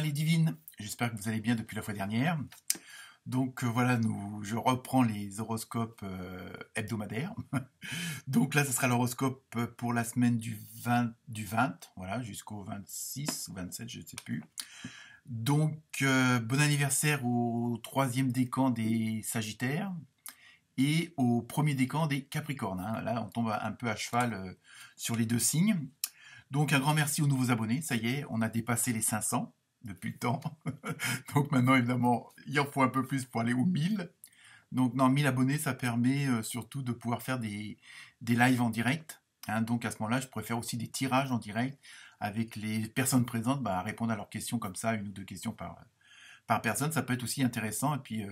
les divines, j'espère que vous allez bien depuis la fois dernière. Donc voilà, je reprends les horoscopes hebdomadaires. Donc là, ce sera l'horoscope pour la semaine du 20 voilà, jusqu'au 26 ou 27, je ne sais plus. Donc bon anniversaire au troisième décan des Sagittaires et au premier décan des Capricornes, hein. Là, on tombe un peu à cheval sur les deux signes. Donc un grand merci aux nouveaux abonnés, ça y est, on a dépassé les 500 depuis le temps. Donc maintenant, évidemment, il en faut un peu plus pour aller aux 1000. Donc non, 1000 abonnés, ça permet surtout de pouvoir faire des lives en direct, hein. Donc à ce moment-là, je pourrais faire aussi des tirages en direct avec les personnes présentes, répondre à leurs questions comme ça, une ou deux questions par personne. Ça peut être aussi intéressant et puis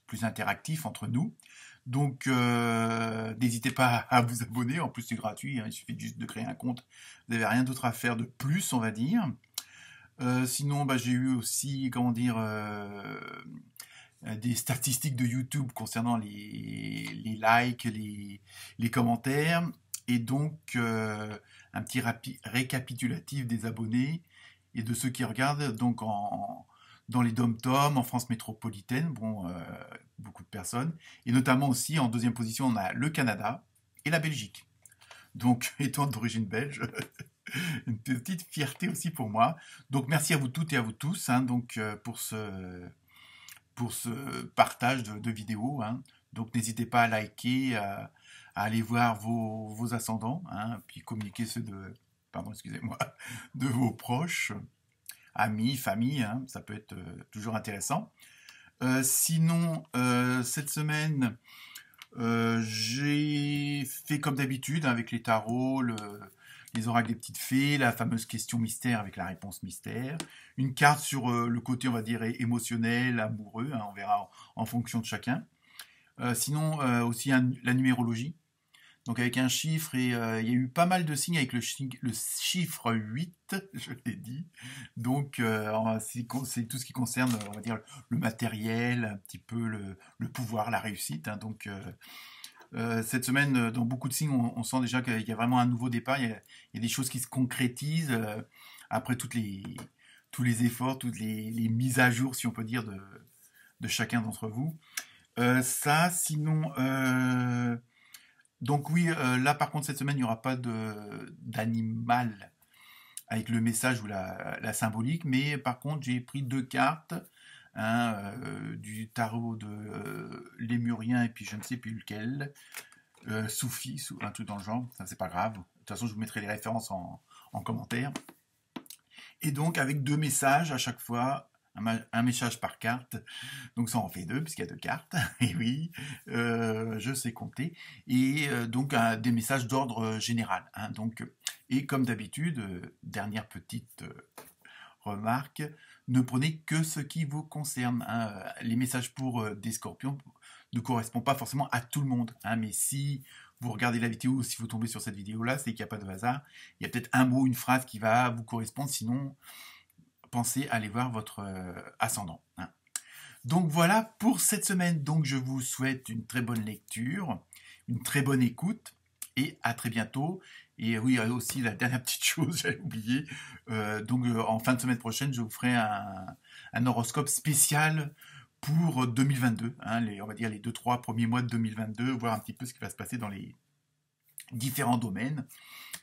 plus interactif entre nous. Donc n'hésitez pas à vous abonner, en plus c'est gratuit, hein, il suffit juste de créer un compte, vous n'avez rien d'autre à faire de plus, on va dire. Sinon, j'ai eu aussi, comment dire, des statistiques de YouTube concernant les likes, les commentaires, et donc un petit récapitulatif des abonnés et de ceux qui regardent, donc dans les dom-toms, en France métropolitaine, bon, beaucoup de personnes, et notamment aussi en deuxième position, on a le Canada et la Belgique. Donc, étant d'origine belge, une petite fierté aussi pour moi. Donc, merci à vous toutes et à vous tous, hein, donc, pour ce partage de vidéos, hein. Donc, n'hésitez pas à liker, à aller voir vos ascendants, hein, puis communiquer ceux pardon, excusez-moi, de vos proches, amis, famille, hein, ça peut être toujours intéressant. Sinon, cette semaine, j'ai fait comme d'habitude, hein, avec les tarots, les oracles des petites fées, la fameuse question mystère avec la réponse mystère, une carte sur le côté, on va dire, émotionnel, amoureux, hein, on verra en fonction de chacun. Sinon, aussi la numérologie, donc avec un chiffre, et il y a eu pas mal de signes avec le chiffre 8, je l'ai dit. Donc c'est tout ce qui concerne, on va dire, le matériel, un petit peu le pouvoir, la réussite, hein. Donc cette semaine, dans beaucoup de signes, on sent déjà qu'il y a vraiment un nouveau départ, il y a des choses qui se concrétisent après tous les efforts, toutes les mises à jour, si on peut dire, de chacun d'entre vous. Sinon... donc oui, là par contre cette semaine il n'y aura pas d'animal avec le message ou la symbolique, mais par contre j'ai pris deux cartes, hein, du tarot de Lémurien et puis je ne sais plus lequel, Soufi, un truc dans le genre, ça c'est pas grave, de toute façon je vous mettrai les références en commentaire. Et donc avec deux messages à chaque fois, un message par carte, donc ça en fait deux puisqu'il y a deux cartes, et oui, je sais compter, et donc des messages d'ordre général, hein, donc, et comme d'habitude, dernière petite remarque, ne prenez que ce qui vous concerne, hein. Les messages pour des scorpions ne correspondent pas forcément à tout le monde, hein, mais si vous regardez la vidéo, si vous tombez sur cette vidéo-là, c'est qu'il n'y a pas de hasard, il y a peut-être un mot, une phrase qui va vous correspondre, sinon pensez à aller voir votre ascendant, hein. Donc voilà pour cette semaine. Donc je vous souhaite une très bonne lecture, une très bonne écoute et à très bientôt. Et oui, aussi la dernière petite chose, j'avais oublié. Donc en fin de semaine prochaine, je vous ferai un horoscope spécial pour 2022, hein, on va dire les 2-3 premiers mois de 2022, voir un petit peu ce qui va se passer dans les différents domaines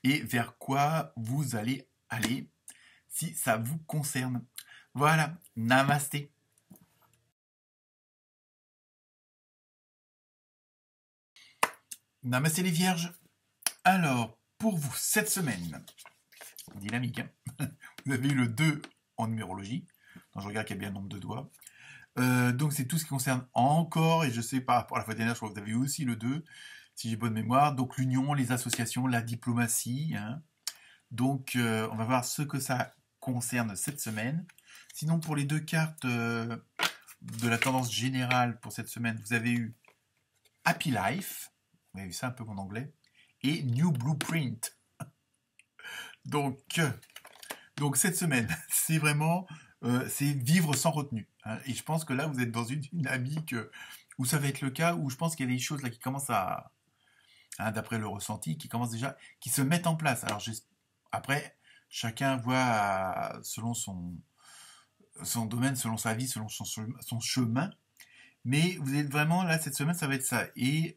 et vers quoi vous allez aller si ça vous concerne. Voilà, namasté. Namasté les vierges. Alors, pour vous, cette semaine, dynamique, hein. Vous avez eu le 2 en numérologie. Donc, je regarde qu'il y a bien le nombre de doigts. Donc, c'est tout ce qui concerne encore, et je sais par rapport à la fois dernière, je crois que vous avez eu aussi le 2, si j'ai bonne mémoire. Donc, l'union, les associations, la diplomatie, hein. Donc, on va voir ce que ça concerne cette semaine. Sinon, pour les deux cartes de la tendance générale pour cette semaine, vous avez eu Happy Life, vous avez vu ça un peu mon anglais, et New Blueprint. Donc cette semaine, c'est vraiment c'est vivre sans retenue, hein. Et je pense que là, vous êtes dans une dynamique où ça va être le cas, où je pense qu'il y a des choses là qui commencent hein, d'après le ressenti, qui se mettent en place. Alors après, chacun voit selon son domaine, selon sa vie, selon son chemin. Mais vous êtes vraiment, là, cette semaine, ça va être ça. Et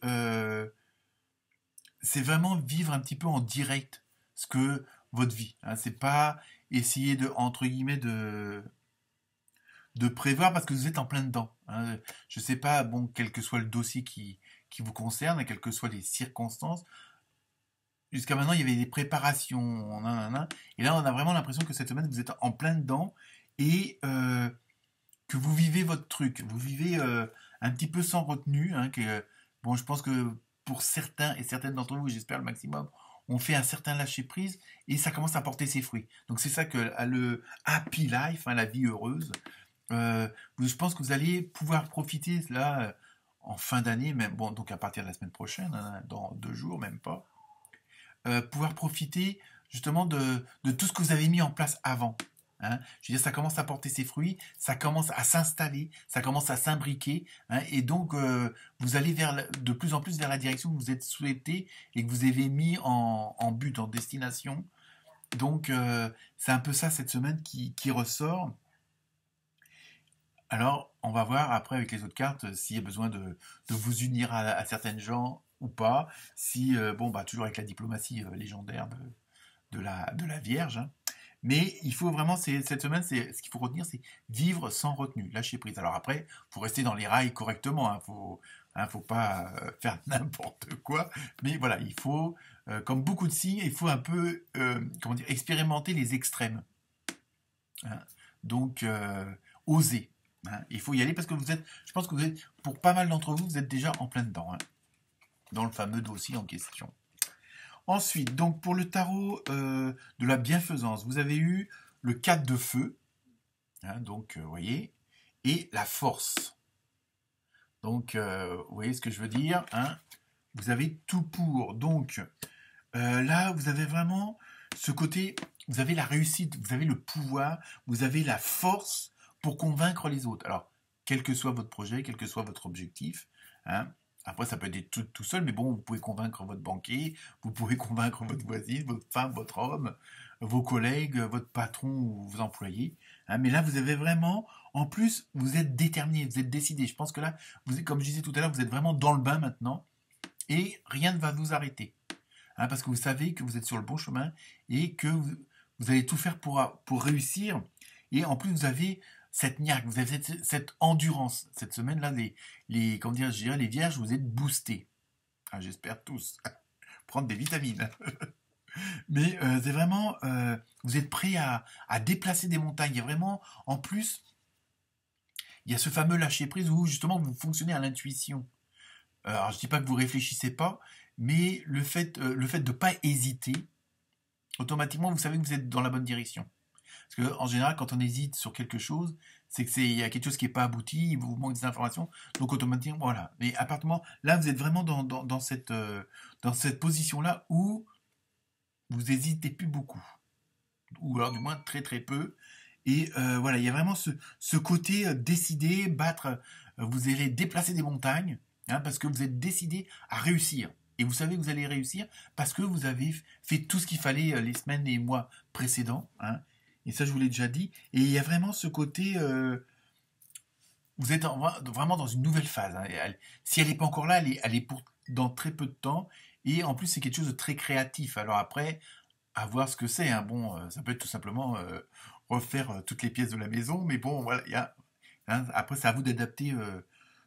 c'est vraiment vivre un petit peu en direct ce que votre vie. Hein. C'est pas essayer de, entre guillemets, de prévoir parce que vous êtes en plein dedans. Hein. Je sais pas, bon, quel que soit le dossier qui vous concerne, quelles que soient les circonstances, jusqu'à maintenant, il y avait des préparations, nanana, et là, on a vraiment l'impression que cette semaine, vous êtes en plein dedans et que vous vivez votre truc. Vous vivez un petit peu sans retenue. Hein, bon, je pense que pour certains et certaines d'entre vous, j'espère le maximum, on fait un certain lâcher-prise et ça commence à porter ses fruits. Donc c'est ça que le happy life, hein, la vie heureuse, je pense que vous allez pouvoir profiter là en fin d'année, même bon, donc à partir de la semaine prochaine, hein, dans 2 jours, même pas, pouvoir profiter justement de tout ce que vous avez mis en place avant. Hein. Je veux dire, ça commence à porter ses fruits, ça commence à s'installer, ça commence à s'imbriquer, hein, et donc vous allez de plus en plus vers la direction que vous êtes souhaité et que vous avez mis en but, en destination. Donc c'est un peu ça cette semaine qui ressort. Alors, on va voir après avec les autres cartes s'il y a besoin de vous unir à certaines gens ou pas. Si, bon, bah, toujours avec la diplomatie légendaire de la Vierge. Hein. Mais il faut vraiment, cette semaine, ce qu'il faut retenir, c'est vivre sans retenue, lâcher prise. Alors après, il faut rester dans les rails correctement. Faut pas faire n'importe quoi. Mais voilà, il faut, comme beaucoup de signes, il faut un peu, comment dire, expérimenter les extrêmes. Hein. Donc, oser. Hein. Il faut y aller parce que je pense que vous êtes, pour pas mal d'entre vous, vous êtes déjà en plein dedans, hein, dans le fameux dossier en question. Ensuite, donc pour le tarot de la bienfaisance, vous avez eu le 4 de feu, hein, donc vous voyez, et la force. Donc, vous voyez ce que je veux dire, hein, vous avez tout pour. Donc, là, vous avez vraiment ce côté, vous avez la réussite, vous avez le pouvoir, vous avez la force pour convaincre les autres. Alors, quel que soit votre projet, quel que soit votre objectif, hein, après ça peut être tout seul, mais bon, vous pouvez convaincre votre banquier, vous pouvez convaincre votre voisine, votre femme, votre homme, vos collègues, votre patron ou vos employés. Hein, mais là, vous avez vraiment, en plus, vous êtes déterminé, vous êtes décidé. Je pense que là, comme je disais tout à l'heure, vous êtes vraiment dans le bain maintenant et rien ne va vous arrêter. Hein, parce que vous savez que vous êtes sur le bon chemin et que vous allez tout faire pour réussir. Et en plus, vous avez cette niaque, vous avez cette endurance. Cette semaine-là, comment dire, je dirais, les vierges, vous êtes boostés. Ah, j'espère tous. Prendre des vitamines. Mais c'est vraiment, vous êtes prêts à déplacer des montagnes. Il y a vraiment, en plus, il y a ce fameux lâcher-prise où justement vous fonctionnez à l'intuition. Alors je ne dis pas que vous réfléchissez pas, mais le fait de ne pas hésiter, automatiquement vous savez que vous êtes dans la bonne direction. Parce qu'en général, quand on hésite sur quelque chose, c'est qu'il y a quelque chose qui n'est pas abouti, il vous manque des informations, donc automatiquement, voilà. Mais à partir du moment, là, vous êtes vraiment dans cette position-là où vous n'hésitez plus beaucoup. Ou alors du moins très très peu. Et voilà, il y a vraiment ce côté décidé, battre, vous allez déplacer des montagnes, hein, parce que vous êtes décidé à réussir. Et vous savez que vous allez réussir parce que vous avez fait tout ce qu'il fallait les semaines et mois précédents. Hein, et ça, je vous l'ai déjà dit. Et il y a vraiment ce côté, vous êtes vraiment dans une nouvelle phase. Hein. Si elle n'est pas encore là, elle est pour dans très peu de temps. Et en plus, c'est quelque chose de très créatif. Alors après, à voir ce que c'est. Hein. Bon, ça peut être tout simplement refaire toutes les pièces de la maison. Mais bon, voilà, hein, après, c'est à vous d'adapter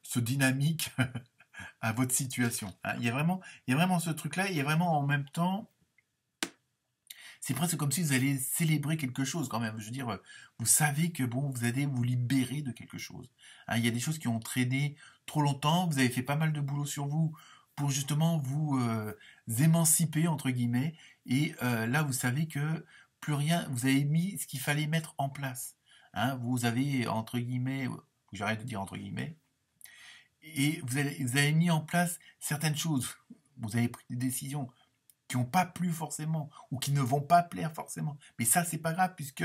ce dynamique à votre situation. Hein. Il y a vraiment ce truc-là. Il y a vraiment en même temps... C'est presque comme si vous allez célébrer quelque chose quand même. Je veux dire, vous savez que bon, vous allez vous libérer de quelque chose. Hein, il y a des choses qui ont traîné trop longtemps. Vous avez fait pas mal de boulot sur vous pour justement vous émanciper entre guillemets. Et là, vous savez que plus rien. Vous avez mis ce qu'il fallait mettre en place. Hein, vous avez entre guillemets, j'arrête de dire entre guillemets, et vous avez mis en place certaines choses. Vous avez pris des décisions qui n'ont pas plu forcément ou qui ne vont pas plaire forcément. Mais ça, c'est pas grave puisque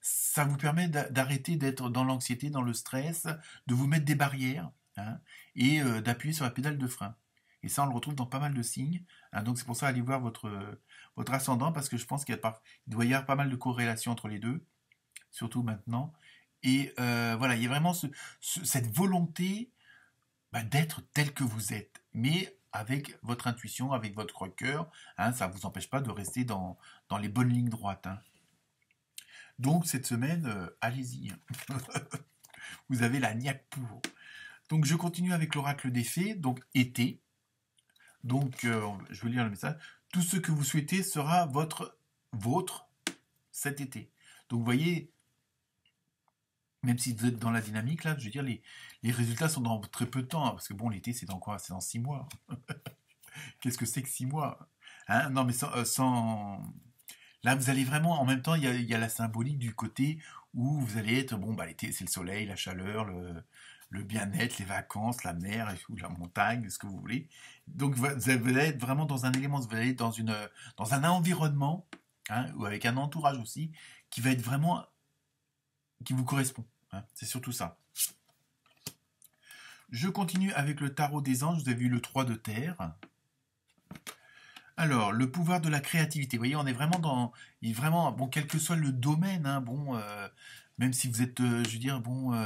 ça vous permet d'arrêter d'être dans l'anxiété, dans le stress, de vous mettre des barrières, hein, et d'appuyer sur la pédale de frein. Et ça, on le retrouve dans pas mal de signes. Hein, donc c'est pour ça, allez voir votre ascendant parce que je pense qu'il doit y avoir pas mal de corrélations entre les deux. surtout maintenant. Et voilà, il y a vraiment cette volonté d'être tel que vous êtes, mais avec votre intuition, avec votre cœur, hein, ça ne vous empêche pas de rester dans les bonnes lignes droites. Hein. Donc cette semaine, allez-y, hein. Vous avez la niaque pour. Donc je continue avec l'oracle des fées, donc été. Donc je vais lire le message. Tout ce que vous souhaitez sera vôtre cet été. Donc vous voyez, même si vous êtes dans la dynamique, là, je veux dire, les résultats sont dans très peu de temps. Hein, parce que bon, l'été, c'est dans quoi? C'est dans 6 mois. Qu'est-ce que c'est que 6 mois? Hein, non, mais sans... Là, vous allez vraiment, en même temps, il y a la symbolique du côté où vous allez être, bon, l'été, c'est le soleil, la chaleur, le bien-être, les vacances, la mer, et tout, la montagne, ce que vous voulez. Donc, vous allez être vraiment dans un élément, vous allez être dans un environnement, hein, ou avec un entourage aussi, qui va être vraiment, qui vous correspond. Hein, c'est surtout ça. Je continue avec le tarot des anges. Vous avez vu le 3 de terre. Alors, le pouvoir de la créativité. Vous voyez, on est vraiment, bon, quel que soit le domaine, hein, bon, même si vous êtes, je veux dire, bon,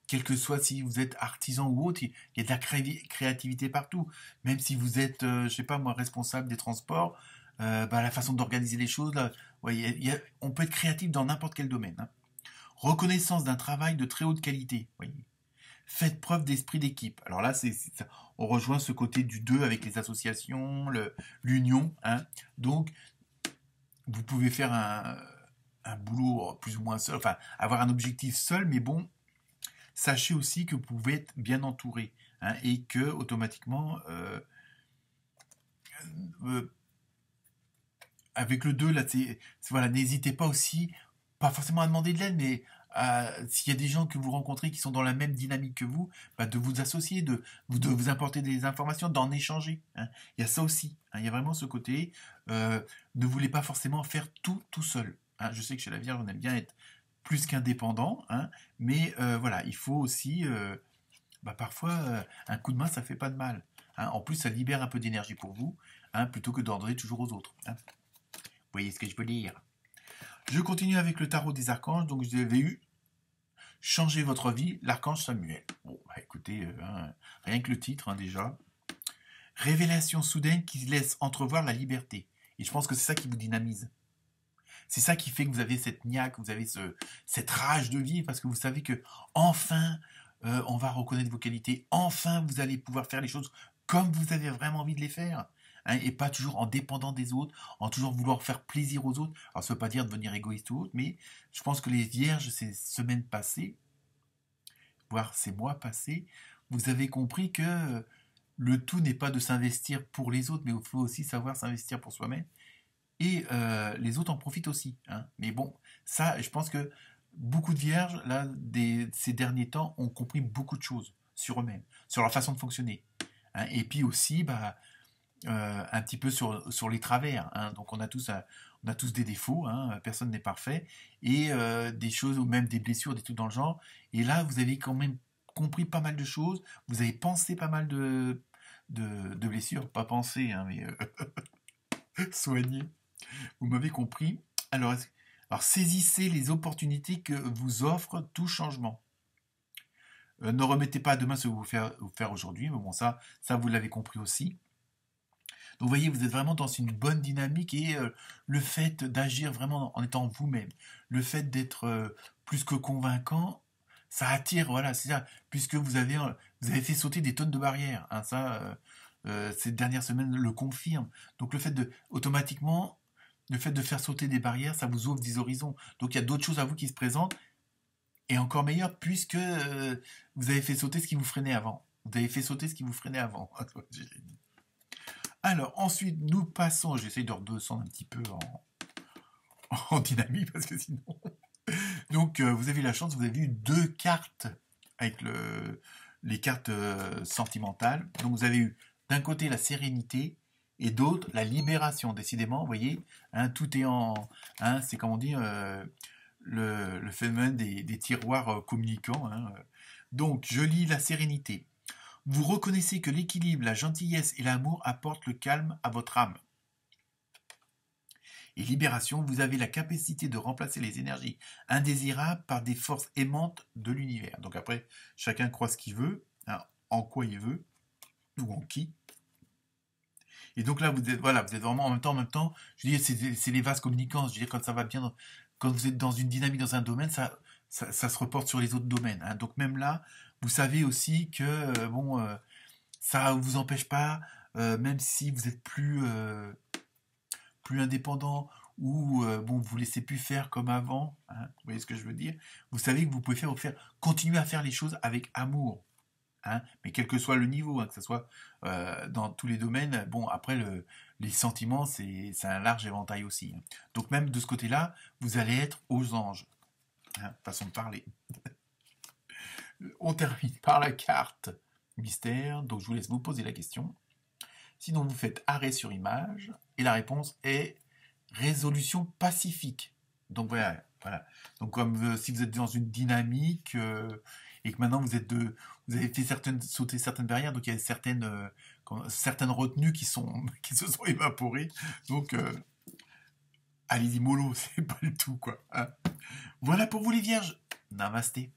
quel que soit si vous êtes artisan ou autre, il y a de la créativité partout. Même si vous êtes, je sais pas moi, responsable des transports, la façon d'organiser les choses, là, ouais, on peut être créatif dans n'importe quel domaine. Hein. Reconnaissance d'un travail de très haute qualité. Vous voyez. Faites preuve d'esprit d'équipe. Alors là, on rejoint ce côté du 2 avec les associations, l'union. Hein. Donc, vous pouvez faire un boulot plus ou moins seul, enfin, avoir un objectif seul, mais bon, sachez aussi que vous pouvez être bien entouré. Hein, et que, automatiquement, avec le 2, là, voilà, n'hésitez pas aussi, pas forcément à demander de l'aide, mais s'il y a des gens que vous rencontrez qui sont dans la même dynamique que vous, de vous associer, de vous apporter des informations, d'en échanger. Hein. Il y a ça aussi. Hein. Il y a vraiment ce côté. Ne voulez pas forcément faire tout seul. Hein. Je sais que chez la Vierge, on aime bien être plus qu'indépendant, hein, mais voilà, il faut aussi, parfois, un coup de main, ça fait pas de mal. Hein. En plus, ça libère un peu d'énergie pour vous, hein, plutôt que d'ordonner toujours aux autres. Hein. Vous voyez ce que je veux dire? Je continue avec le tarot des archanges. Donc, vous avez eu Changez votre vie, l'archange Samuel. Bon, écoutez, rien que le titre, hein, déjà. Révélation soudaine qui laisse entrevoir la liberté. Et je pense que c'est ça qui vous dynamise. C'est ça qui fait que vous avez cette niaque, vous avez cette rage de vivre, parce que vous savez que enfin, on va reconnaître vos qualités. Enfin, vous allez pouvoir faire les choses comme vous avez vraiment envie de les faire. Hein, et pas toujours en dépendant des autres, en toujours vouloir faire plaisir aux autres. Alors ça ne veut pas dire devenir égoïste ou autre, mais je pense que les vierges, ces semaines passées, voire ces mois passés, vous avez compris que le tout n'est pas de s'investir pour les autres, mais il faut aussi savoir s'investir pour soi-même. Et les autres en profitent aussi. Hein. Mais bon, ça, je pense que beaucoup de vierges, là, ces derniers temps, ont compris beaucoup de choses sur eux-mêmes, sur leur façon de fonctionner. Hein. Et puis aussi, un petit peu sur les travers. Hein. Donc on a tous des défauts, hein. Personne n'est parfait, et des choses, ou même des blessures, des trucs dans le genre. Et là, vous avez quand même compris pas mal de choses, vous avez pensé pas mal de blessures, pas pensé, hein, mais soigné. Vous m'avez compris. Alors saisissez les opportunités que vous offre tout changement. Ne remettez pas à demain ce que vous faire aujourd'hui, mais bon, ça vous l'avez compris aussi. Donc vous voyez, vous êtes vraiment dans une bonne dynamique et le fait d'agir vraiment en étant vous-même, le fait d'être plus que convaincant, ça attire, voilà, c'est ça, puisque vous avez fait sauter des tonnes de barrières. Hein, ça, ces dernières semaines le confirment. Donc automatiquement, le fait de faire sauter des barrières, ça vous ouvre des horizons. Donc il y a d'autres choses à vous qui se présentent, et encore meilleures, puisque vous avez fait sauter ce qui vous freinait avant. Vous avez fait sauter ce qui vous freinait avant. Alors, ensuite, nous passons, j'essaye de redescendre un petit peu en dynamique, parce que sinon... Donc, vous avez eu la chance, vous avez eu 2 cartes avec les cartes sentimentales. Donc, vous avez eu d'un côté la sérénité et d'autre la libération. Décidément, vous voyez, hein, tout est hein, c'est comme on dit, le phénomène des tiroirs communicants. Hein. Donc, je lis la sérénité. Vous reconnaissez que l'équilibre, la gentillesse et l'amour apportent le calme à votre âme. Et libération, vous avez la capacité de remplacer les énergies indésirables par des forces aimantes de l'univers. Donc après, chacun croit ce qu'il veut, hein, en quoi il veut, ou en qui. Et donc là, vous êtes vraiment en même temps, je dis, c'est les vases communicants. Je veux dire, quand ça va bien, quand vous êtes dans une dynamique dans un domaine, ça se reporte sur les autres domaines, hein. Donc même là, vous savez aussi que, ça ne vous empêche pas, même si vous êtes plus indépendant ou bon, vous laissez plus faire comme avant, hein, vous voyez ce que je veux dire? Vous savez que vous pouvez continuer à faire les choses avec amour, hein, mais quel que soit le niveau, hein, que ce soit dans tous les domaines. Bon, après, les sentiments, c'est un large éventail aussi, hein. Donc même de ce côté-là, vous allez être aux anges, hein, façon de parler. On termine par la carte mystère, donc je vous laisse vous poser la question. Sinon, vous faites arrêt sur image, et la réponse est résolution pacifique. Donc voilà, voilà. Donc comme si vous êtes dans une dynamique et que maintenant vous avez fait sauter certaines barrières, donc il y a certaines retenues qui qui se sont évaporées. Donc allez-y mollo, c'est pas le tout quoi, hein. Voilà pour vous les vierges. Namasté.